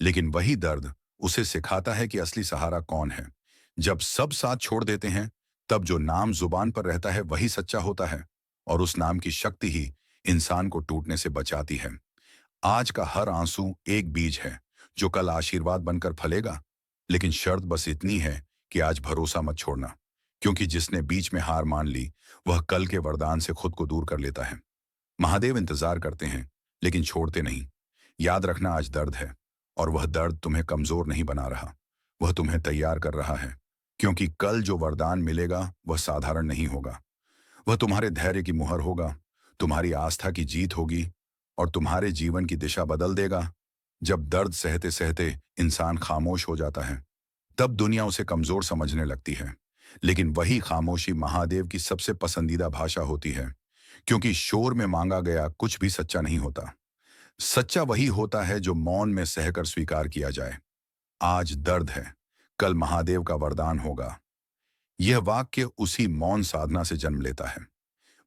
लेकिन वही दर्द उसे सिखाता है कि असली सहारा कौन है। जब सब साथ छोड़ देते हैं तब जो नाम जुबान पर रहता है वही सच्चा होता है, और उस नाम की शक्ति ही इंसान को टूटने से बचाती है। आज का हर आंसू एक बीज है जो कल आशीर्वाद बनकर फलेगा, लेकिन शर्त बस इतनी है कि आज भरोसा मत छोड़ना, क्योंकि जिसने बीच में हार मान ली वह कल के वरदान से खुद को दूर कर लेता है। महादेव इंतजार करते हैं लेकिन छोड़ते नहीं। याद रखना, आज दर्द है, और वह दर्द तुम्हें कमजोर नहीं बना रहा, वह तुम्हें तैयार कर रहा है। क्योंकि कल जो वरदान मिलेगा वह साधारण नहीं होगा। वह तुम्हारे धैर्य की मुहर होगा, तुम्हारी आस्था की जीत होगी, और तुम्हारे जीवन की दिशा बदल देगा। जब दर्द सहते सहते इंसान खामोश हो जाता है तब दुनिया उसे कमजोर समझने लगती है, लेकिन वही खामोशी महादेव की सबसे पसंदीदा भाषा होती है। क्योंकि शोर में मांगा गया कुछ भी सच्चा नहीं होता। सच्चा वही होता है जो मौन में सहकर स्वीकार किया जाए। आज दर्द है, कल महादेव का वरदान होगा। यह वाक्य उसी मौन साधना से जन्म लेता है।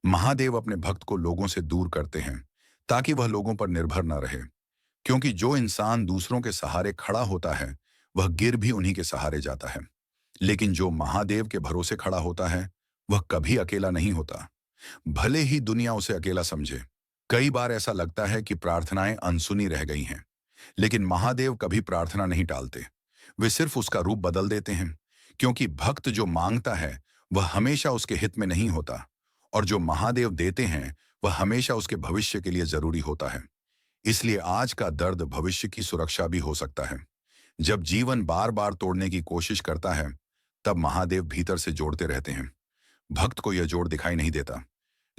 महादेव अपने भक्त को लोगों से दूर करते हैं ताकि वह लोगों पर निर्भर न रहे। क्योंकि जो इंसान दूसरों के सहारे खड़ा होता है वह गिर भी उन्हीं के सहारे जाता है, लेकिन जो महादेव के भरोसे खड़ा होता है वह कभी अकेला नहीं होता, भले ही दुनिया उसे अकेला समझे। कई बार ऐसा लगता है कि प्रार्थनाएं अनसुनी रह गई हैं, लेकिन महादेव कभी प्रार्थना नहीं टालते। वे सिर्फ उसका रूप बदल देते हैं, क्योंकि भक्त जो मांगता है वह हमेशा उसके हित में नहीं होता, और जो महादेव देते हैं वह हमेशा उसके भविष्य के लिए जरूरी होता है। इसलिए आज का दर्द भविष्य की सुरक्षा भी हो सकता है। जब जीवन बार बार तोड़ने की कोशिश करता है तब महादेव भीतर से जोड़ते रहते हैं। भक्त को यह जोड़ दिखाई नहीं देता,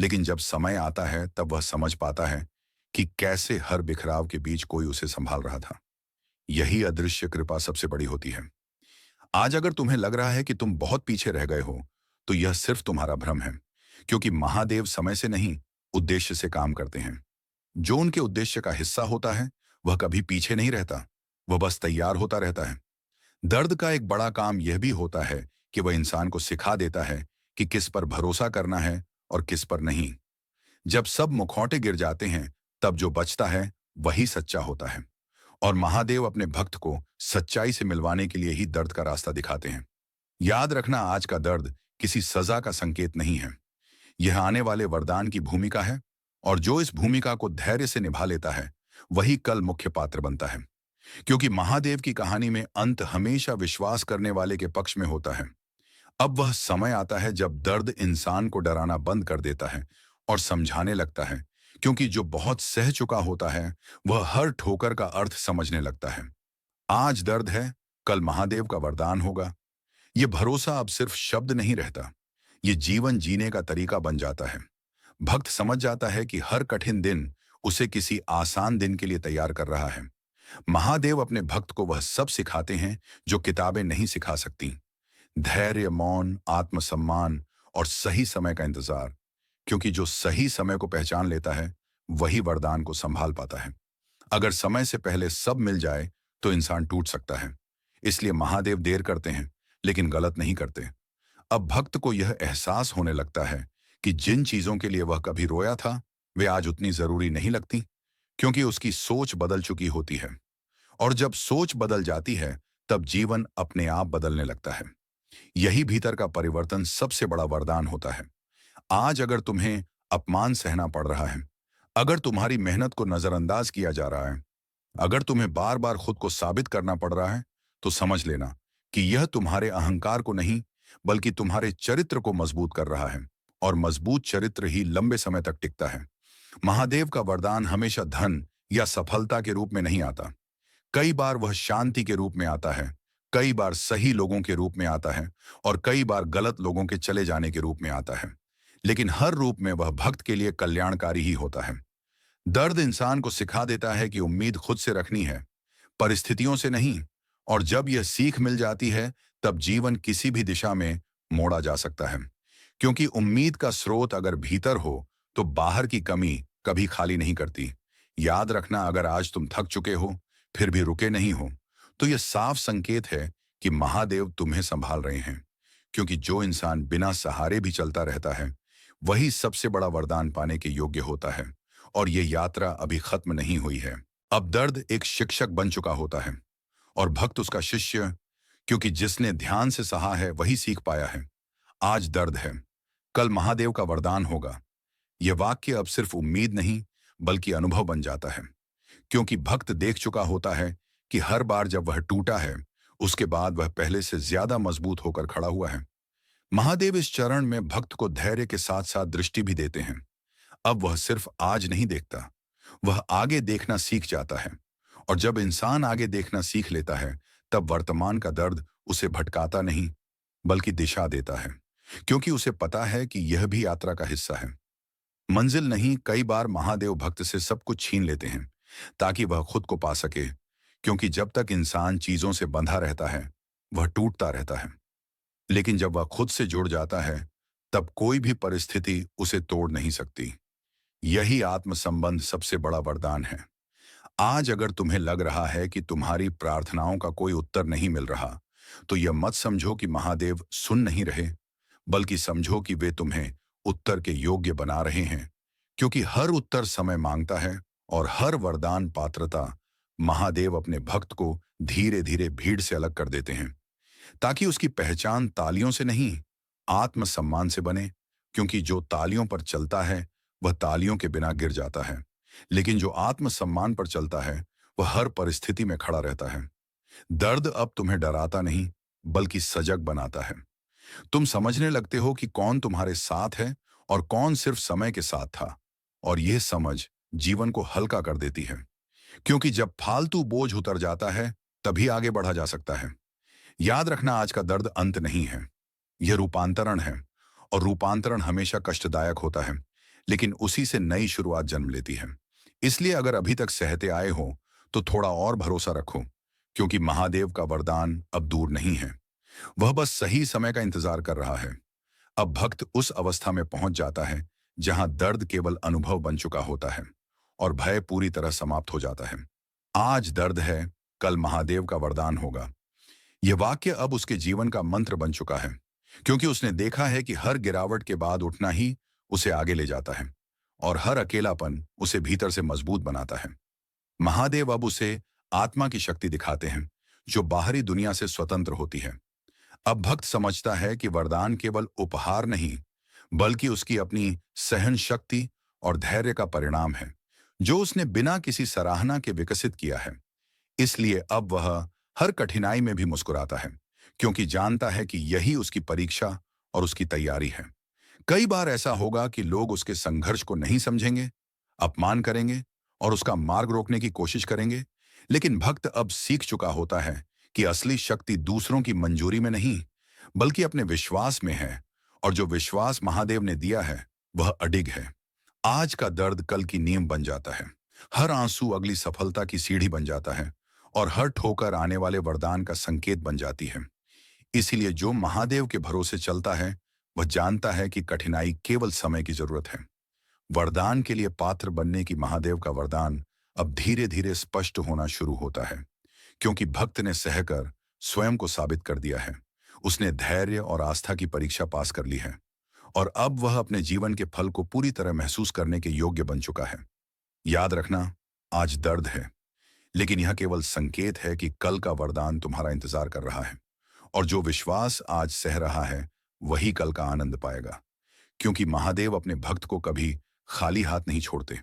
लेकिन जब समय आता है तब वह समझ पाता है कि कैसे हर बिखराव के बीच कोई उसे संभाल रहा था। यही अदृश्य कृपा सबसे बड़ी होती है। आज अगर तुम्हें लग रहा है कि तुम बहुत पीछे रह गए हो, तो यह सिर्फ तुम्हारा भ्रम है, क्योंकि महादेव समय से नहीं, उद्देश्य से काम करते हैं। जो उनके उद्देश्य का हिस्सा होता है, वह कभी पीछे नहीं रहता, वह बस तैयार होता रहता है। दर्द का एक बड़ा काम यह भी होता है कि वह इंसान को सिखा देता है कि किस पर भरोसा करना है और किस पर नहीं। जब सब मुखौटे गिर जाते हैं, तब जो बचता है वही सच्चा होता है। और महादेव अपने भक्त को सच्चाई से मिलवाने के लिए ही दर्द का रास्ता दिखाते हैं। याद रखना, आज का दर्द किसी सजा का संकेत नहीं है, यह आने वाले वरदान की भूमिका है। और जो इस भूमिका को धैर्य से निभा लेता है, वही कल मुख्य पात्र बनता है। क्योंकि महादेव की कहानी में अंत हमेशा विश्वास करने वाले के पक्ष में होता है। अब वह समय आता है जब दर्द इंसान को डराना बंद कर देता है और समझाने लगता है, क्योंकि जो बहुत सह चुका होता है, वह हर ठोकर का अर्थ समझने लगता है। आज दर्द है, कल महादेव का वरदान होगा। ये भरोसा अब सिर्फ शब्द नहीं रहता, ये जीवन जीने का तरीका बन जाता है। भक्त समझ जाता है कि हर कठिन दिन उसे किसी आसान दिन के लिए तैयार कर रहा है। महादेव अपने भक्त को वह सब सिखाते हैं जो किताबें नहीं सिखा सकती। धैर्य, मौन, आत्मसम्मान और सही समय का इंतजार। क्योंकि जो सही समय को पहचान लेता है, वही वरदान को संभाल पाता है। अगर समय से पहले सब मिल जाए तो इंसान टूट सकता है। इसलिए महादेव देर करते हैं, लेकिन गलत नहीं करते। अब भक्त को यह एहसास होने लगता है कि जिन चीजों के लिए वह कभी रोया था, वे आज उतनी जरूरी नहीं लगती, क्योंकि उसकी सोच बदल चुकी होती है। और जब सोच बदल जाती है, तब जीवन अपने आप बदलने लगता है। यही भीतर का परिवर्तन सबसे बड़ा वरदान होता है। आज अगर तुम्हें अपमान सहना पड़ रहा है, अगर तुम्हारी मेहनत को नजरअंदाज किया जा रहा है, अगर तुम्हें बार बार खुद को साबित करना पड़ रहा है, तो समझ लेना कि यह तुम्हारे अहंकार को नहीं, बल्कि तुम्हारे चरित्र को मजबूत कर रहा है। और मजबूत चरित्र ही लंबे समय तक टिकता है। महादेव का वरदान हमेशा धन या सफलता के रूप में नहीं आता। कई बार वह शांति के रूप में आता है, कई बार सही लोगों के रूप में आता है, और कई बार गलत लोगों के चले जाने के रूप में आता है। लेकिन हर रूप में वह भक्त के लिए कल्याणकारी ही होता है। दर्द इंसान को सिखा देता है कि उम्मीद खुद से रखनी है, परिस्थितियों से नहीं। और जब यह सीख मिल जाती है, तब जीवन किसी भी दिशा में मोड़ा जा सकता है। क्योंकि उम्मीद का स्रोत अगर भीतर हो, तो बाहर की कमी कभी खाली नहीं करती। याद रखना, अगर आज तुम थक चुके हो फिर भी रुके नहीं हो, तो यह साफ संकेत है कि महादेव तुम्हें संभाल रहे हैं। क्योंकि जो इंसान बिना सहारे भी चलता रहता है, वही सबसे बड़ा वरदान पाने के योग्य होता है। और यह यात्रा अभी खत्म नहीं हुई है। अब दर्द एक शिक्षक बन चुका होता है और भक्त उसका शिष्य, क्योंकि जिसने ध्यान से सहा है वही सीख पाया है। आज दर्द है, कल महादेव का वरदान होगा। यह वाक्य अब सिर्फ उम्मीद नहीं, बल्कि अनुभव बन जाता है। क्योंकि भक्त देख चुका होता है कि हर बार जब वह टूटा है, उसके बाद वह पहले से ज्यादा मजबूत होकर खड़ा हुआ है। महादेव इस चरण में भक्त को धैर्य के साथ साथ दृष्टि भी देते हैं। अब वह सिर्फ आज नहीं देखता, वह आगे देखना सीख जाता है। और जब इंसान आगे देखना सीख लेता है, तब वर्तमान का दर्द उसे भटकाता नहीं, बल्कि दिशा देता है। क्योंकि उसे पता है कि यह भी यात्रा का हिस्सा है, मंजिल नहीं। कई बार महादेव भक्त से सब कुछ छीन लेते हैं, ताकि वह खुद को पा सके। क्योंकि जब तक इंसान चीजों से बंधा रहता है, वह टूटता रहता है। लेकिन जब वह खुद से जुड़ जाता है, तब कोई भी परिस्थिति उसे तोड़ नहीं सकती। यही आत्म संबंध सबसे बड़ा वरदान है। आज अगर तुम्हें लग रहा है कि तुम्हारी प्रार्थनाओं का कोई उत्तर नहीं मिल रहा, तो यह मत समझो कि महादेव सुन नहीं रहे, बल्कि समझो कि वे तुम्हें उत्तर के योग्य बना रहे हैं। क्योंकि हर उत्तर समय मांगता है, और हर वरदान पात्रता। महादेव अपने भक्त को धीरे धीरे भीड़ से अलग कर देते हैं, ताकि उसकी पहचान तालियों से नहीं, आत्मसम्मान से बने। क्योंकि जो तालियों पर चलता है, वह तालियों के बिना गिर जाता है। लेकिन जो आत्मसम्मान पर चलता है, वह हर परिस्थिति में खड़ा रहता है। दर्द अब तुम्हें डराता नहीं, बल्कि सजग बनाता है। तुम समझने लगते हो कि कौन तुम्हारे साथ है और कौन सिर्फ समय के साथ था। और यह समझ जीवन को हल्का कर देती है। क्योंकि जब फालतू बोझ उतर जाता है, तभी आगे बढ़ा जा सकता है। याद रखना, आज का दर्द अंत नहीं है, यह रूपांतरण है। और रूपांतरण हमेशा कष्टदायक होता है, लेकिन उसी से नई शुरुआत जन्म लेती है। इसलिए अगर अभी तक सहते आए हो तो थोड़ा और भरोसा रखो, क्योंकि महादेव का वरदान अब दूर नहीं है। वह बस सही समय का इंतजार कर रहा है। अब भक्त उस अवस्था में पहुंच जाता है जहां दर्द केवल अनुभव बन चुका होता है और भय पूरी तरह समाप्त हो जाता है। आज दर्द है, कल महादेव का वरदान होगा। यह वाक्य अब उसके जीवन का मंत्र बन चुका है, क्योंकि उसने देखा है कि हर गिरावट के बाद उठना ही उसे आगे ले जाता है और हर अकेलापन उसे भीतर से मजबूत बनाता है। महादेव अब उसे आत्मा की शक्ति दिखाते हैं, जो बाहरी दुनिया से स्वतंत्र होती है। अब भक्त समझता है कि वरदान केवल उपहार नहीं, बल्कि उसकी अपनी सहन शक्ति और धैर्य का परिणाम है, जो उसने बिना किसी सराहना के विकसित किया है। इसलिए अब वह हर कठिनाई में भी मुस्कुराता है, क्योंकि जानता है कि यही उसकी परीक्षा और उसकी तैयारी है। कई बार ऐसा होगा कि लोग उसके संघर्ष को नहीं समझेंगे, अपमान करेंगे और उसका मार्ग रोकने की कोशिश करेंगे, लेकिन भक्त अब सीख चुका होता है कि असली शक्ति दूसरों की मंजूरी में नहीं, बल्कि अपने विश्वास में है, और जो विश्वास महादेव ने दिया है वह अडिग है। आज का दर्द कल की नींव बन जाता है, हर आंसू अगली सफलता की सीढ़ी बन जाता है और हर ठोकर आने वाले वरदान का संकेत बन जाती है। इसीलिए जो महादेव के भरोसे चलता है वह जानता है कि कठिनाई केवल समय की जरूरत है। वरदान के लिए पात्र बनने की महादेव का वरदान अब धीरे धीरे स्पष्ट होना शुरू होता है, क्योंकि भक्त ने सहकर स्वयं को साबित कर दिया है। उसने धैर्य और आस्था की परीक्षा पास कर ली है और अब वह अपने जीवन के फल को पूरी तरह महसूस करने के योग्य बन चुका है। याद रखना, आज दर्द है, लेकिन यह केवल संकेत है कि कल का वरदान तुम्हारा इंतजार कर रहा है, और जो विश्वास आज सह रहा है वही कल का आनंद पाएगा, क्योंकि महादेव अपने भक्त को कभी खाली हाथ नहीं छोड़ते।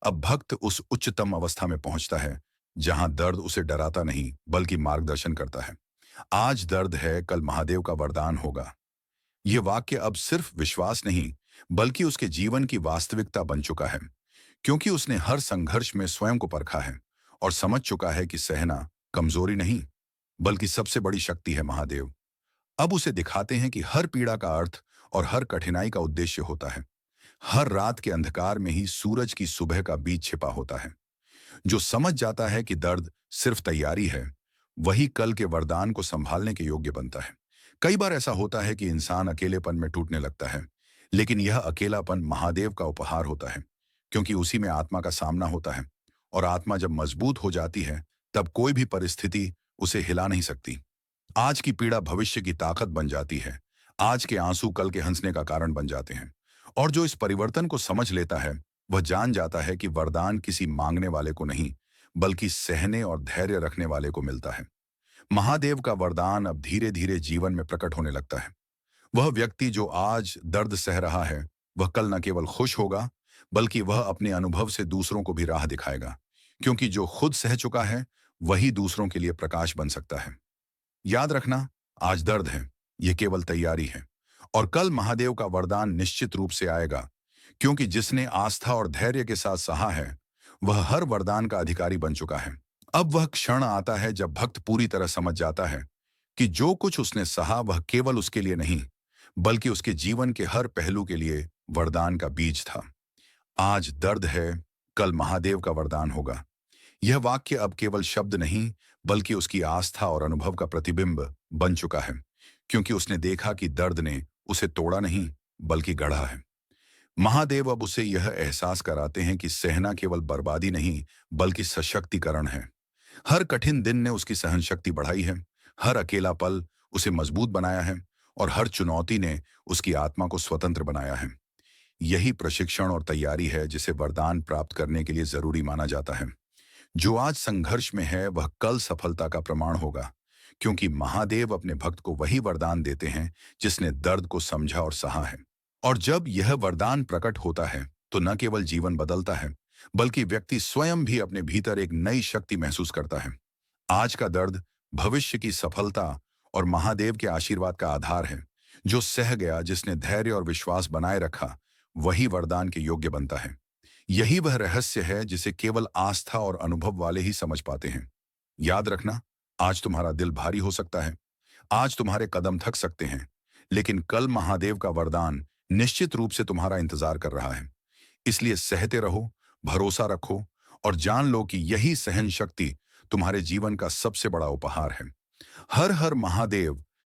अब भक्त उस उच्चतम अवस्था में पहुंचता है जहां दर्द उसे डराता नहीं बल्कि मार्गदर्शन करता है। आज दर्द है, कल महादेव का वरदान होगा। यह वाक्य अब सिर्फ विश्वास नहीं, बल्कि उसके जीवन की वास्तविकता बन चुका है, क्योंकि उसने हर संघर्ष में स्वयं को परखा है और समझ चुका है कि सहना कमजोरी नहीं, बल्कि सबसे बड़ी शक्ति है। महादेव अब उसे दिखाते हैं कि हर पीड़ा का अर्थ और हर कठिनाई का उद्देश्य होता है। हर रात के अंधकार में ही सूरज की सुबह का बीज छिपा होता है। जो समझ जाता है कि दर्द सिर्फ तैयारी है, वही कल के वरदान को संभालने के योग्य बनता है। कई बार ऐसा होता है कि इंसान अकेलेपन में टूटने लगता है, लेकिन यह अकेलापन महादेव का उपहार होता है, क्योंकि उसी में आत्मा का सामना होता है, और आत्मा जब मजबूत हो जाती है तब कोई भी परिस्थिति उसे हिला नहीं सकती। आज की पीड़ा भविष्य की ताकत बन जाती है, आज के आंसू कल के हंसने का कारण बन जाते हैं। और जो इस परिवर्तन को समझ लेता है वह जान जाता है कि वरदान किसी मांगने वाले को नहीं, बल्कि सहने और धैर्य रखने वाले को मिलता है। महादेव का वरदान अब धीरे धीरे जीवन में प्रकट होने लगता है। वह व्यक्ति जो आज दर्द सह रहा है वह कल न केवल खुश होगा, बल्कि वह अपने अनुभव से दूसरों को भी राह दिखाएगा, क्योंकि जो खुद सह चुका है वही दूसरों के लिए प्रकाश बन सकता है। याद रखना, आज दर्द है, यह केवल तैयारी है, और कल महादेव का वरदान निश्चित रूप से आएगा, क्योंकि जिसने आस्था और धैर्य के साथ सहा है वह हर वरदान का अधिकारी बन चुका है। अब वह क्षण आता है जब भक्त पूरी तरह समझ जाता है कि जो कुछ उसने सहा वह केवल उसके लिए नहीं, बल्कि उसके जीवन के हर पहलू के लिए वरदान का बीज था। आज दर्द है, कल महादेव का वरदान होगा। यह वाक्य अब केवल शब्द नहीं, बल्कि उसकी आस्था और अनुभव का प्रतिबिंब बन चुका है, क्योंकि उसने देखा कि दर्द ने उसे तोड़ा नहीं, बल्कि गढ़ा है। महादेव अब उसे यह एहसास कराते हैं कि सहना केवल बर्बादी नहीं, बल्कि सशक्तिकरण है। हर कठिन दिन ने उसकी सहनशक्ति बढ़ाई है, हर अकेला पल उसे मजबूत बनाया है, और हर चुनौती ने उसकी आत्मा को स्वतंत्र बनाया है। यही प्रशिक्षण और तैयारी है जिसे वरदान प्राप्त करने के लिए जरूरी माना जाता है। जो आज संघर्ष में है वह कल सफलता का प्रमाण होगा, क्योंकि महादेव अपने भक्त को वही वरदान देते हैं जिसने दर्द को समझा और सहा है। और जब यह वरदान प्रकट होता है तो न केवल जीवन बदलता है, बल्कि व्यक्ति स्वयं भी अपने भीतर एक नई शक्ति महसूस करता है। आज का दर्द भविष्य की सफलता और महादेव के आशीर्वाद का आधार है। जो सह गया, जिसने धैर्य और विश्वास बनाए रखा, वही वरदान के योग्य बनता है। यही वह रहस्य है जिसे केवल आस्था और अनुभव वाले ही समझ पाते हैं। याद रखना, आज तुम्हारा दिल भारी हो सकता है, आज तुम्हारे कदम थक सकते हैं, लेकिन कल महादेव का वरदान निश्चित रूप से तुम्हारा इंतजार कर रहा है। इसलिए सहते रहो, भरोसा रखो और जान लो कि यही सहन शक्ति तुम्हारे जीवन का सबसे बड़ा उपहार है। हर हर महादेव